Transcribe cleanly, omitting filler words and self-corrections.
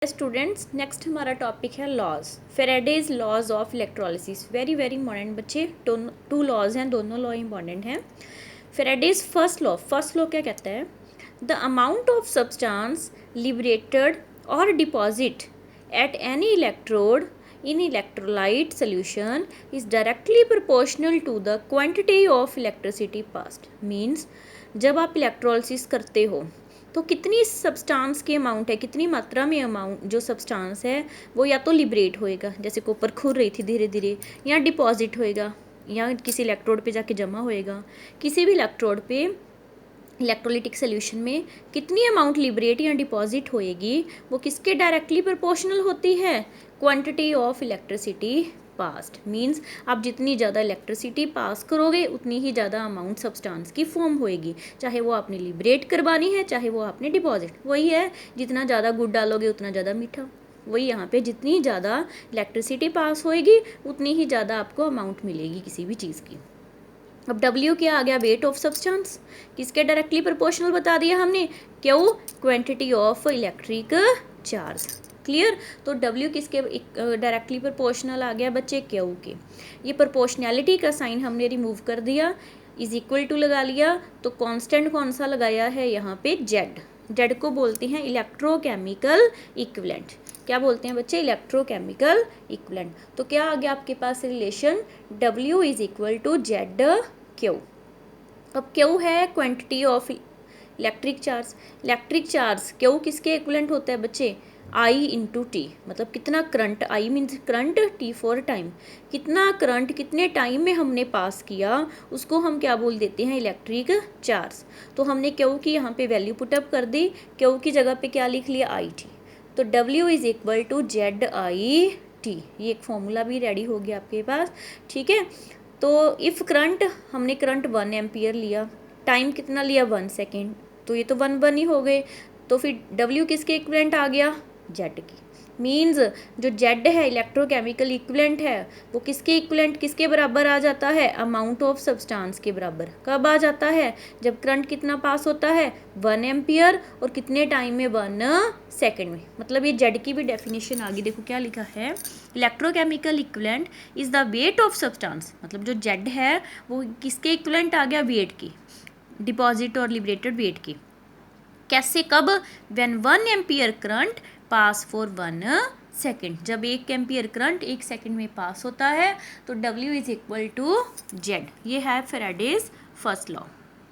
Students next हमारा topic है laws Faraday's laws of electrolysis. Very very important बच्चे, two laws हैं, दोनों लॉ इंपॉर्टेंट हैं। फेराडेज फर्स्ट लॉ क्या कहता है? The amount of substance liberated और deposit at any electrode in electrolyte solution is directly proportional to the quantity of electricity passed। Means जब आप इलेक्ट्रोलिसिस करते हो तो कितनी सब्सटेंस की अमाउंट है, कितनी मात्रा में अमाउंट जो सब्सटेंस है वो या तो लिबरेट होएगा, जैसे कॉपर खुर रही थी धीरे धीरे, या डिपॉजिट होएगा, या किसी इलेक्ट्रोड पे जाके जमा होएगा। किसी भी इलेक्ट्रोड पे इलेक्ट्रोलिटिक सोल्यूशन में कितनी अमाउंट लिबरेट या डिपॉजिट होएगी वो किसके डायरेक्टली प्रोपोर्शनल होती है? Quantity of electricity passed. Means आप जितनी ज़्यादा इलेक्ट्रिसिटी पास करोगे उतनी ही ज़्यादा अमाउंट सब्सटेंस की फॉर्म होएगी, चाहे वो आपने लिबरेट करवानी है चाहे वो आपने डिपॉजिट। वही है, जितना ज़्यादा गुड़ डालोगे उतना ज़्यादा मीठा। वही यहाँ पे जितनी ज़्यादा इलेक्ट्रिसिटी पास होएगी उतनी ही ज़्यादा आपको अमाउंट मिलेगी किसी भी चीज़ की। अब W क्या आ गया? Weight of substance. किसके डायरेक्टली प्रोपोर्शनल बता दिया हमने? Q quantity of electric charge. Clear? तो W किसके डायरेक्टली प्रोपोर्शनल आ गया बच्चे? Q के। ये प्रोपोर्शनैलिटी का साइन हमने रिमूव कर दिया, इज इक्वल टू लगा लिया, तो कांस्टेंट कौन सा लगाया है यहाँ पे? Z को बोलते हैं इलेक्ट्रोकेमिकल इक्विवेलेंट। क्या बोलते हैं बच्चे? Electrochemical equivalent. तो क्या आ गया आपके पास relation? W is equal to ZQ। अब Q है quantity of electric charge. Q किसके इक्विवेलेंट होता है बच्चे? I into T. मतलब कितना current, I means current, T for time. कितना करंट कितने टाइम में हमने पास किया उसको हम क्या बोल देते हैं? Electric charge. तो हमने Q की यहाँ पे वैल्यू पुटअप कर दी, Q की जगह पे क्या लिख लिया? IT। तो W is equal to ZIT। ये एक फॉर्मूला भी रेडी हो गया आपके पास, ठीक है। तो इफ़ करंट, हमने करंट 1 एम्पियर लिया, टाइम कितना लिया? 1 सेकेंड, तो ये तो 1 ही हो गए। तो फिर W किसके इक्विवेलेंट आ गया? Z की। मीन्स जो Z है इलेक्ट्रोकेमिकल इक्विवेलेंट है वो किसके इक्विवेलेंट, किसके बराबर आ जाता है? अमाउंट ऑफ सब्सटेंस के बराबर। कब आ जाता है? जब करंट कितना पास होता है? 1 एम्पियर, और कितने टाइम में? 1 सेकेंड में। मतलब ये Z की भी डेफिनेशन आ गई। देखो क्या लिखा है? Electrochemical equivalent is the weight of substance. मतलब जो Z है वो किसके इक्विवेलेंट आ गया? वेट की, डिपॉजिट और लिबरेटेड वेट की। कैसे, कब? When 1 ampere current pass for 1 second. जब 1 एम्पियर करंट 1 सेकेंड में पास होता है तो W is equal to Z। ये है फेराडेज फर्स्ट लॉ।